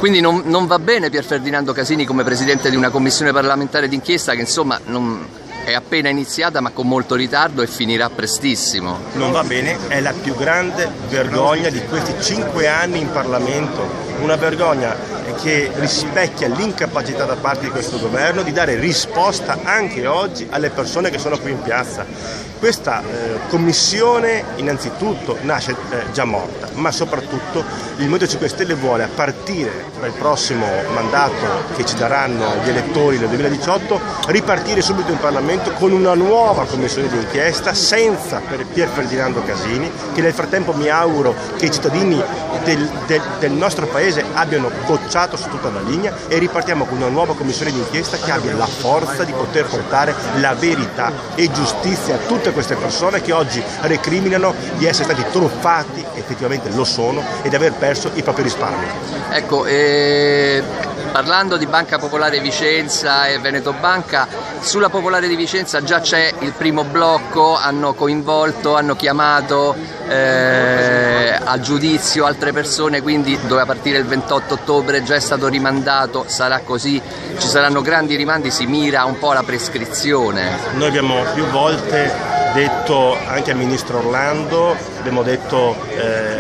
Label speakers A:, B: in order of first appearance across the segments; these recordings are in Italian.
A: Quindi non va bene Pier Ferdinando Casini come presidente di una commissione parlamentare d'inchiesta che insomma è appena iniziata ma con molto ritardo e finirà prestissimo.
B: Non va bene, è la più grande vergogna di questi 5 anni in Parlamento, una vergogna che rispecchia l'incapacità da parte di questo governo di dare risposta anche oggi alle persone che sono qui in piazza. Questa commissione innanzitutto nasce già morta, ma soprattutto il Movimento 5 Stelle vuole, a partire dal prossimo mandato che ci daranno gli elettori nel 2018, ripartire subito in Parlamento con una nuova commissione di inchiesta senza Pier Ferdinando Casini, che nel frattempo mi auguro che i cittadini del nostro Paese abbiano bocciato su tutta la linea, e ripartiamo con una nuova commissione di inchiesta che abbia la forza di poter portare la verità e giustizia a tutte queste persone che oggi recriminano di essere stati truffati, effettivamente lo sono, e di aver perso i propri risparmi.
A: Ecco, parlando di Banca Popolare Vicenza e Veneto Banca, sulla Popolare di Vicenza già c'è il primo blocco, hanno coinvolto, hanno chiamato a giudizio altre persone, quindi doveva partire il 28 ottobre, già è stato rimandato, sarà così, ci saranno grandi rimandi, si mira un po' alla prescrizione.
B: Noi abbiamo più volte detto anche al Ministro Orlando, abbiamo detto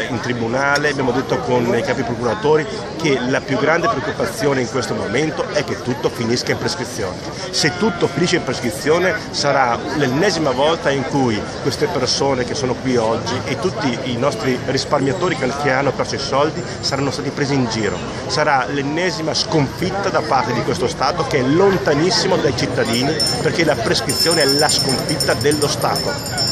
B: in tribunale, abbiamo detto con i capi procuratori che la più grande preoccupazione in questo momento è che tutto finisca in prescrizione. Se tutto finisce in prescrizione sarà l'ennesima volta in cui queste persone che sono qui oggi e tutti i nostri risparmiatori che hanno perso i soldi saranno stati presi in giro. Sarà l'ennesima sconfitta da parte di questo Stato che è lontanissimo dai cittadini, perché la prescrizione è la sconfitta dello Stato.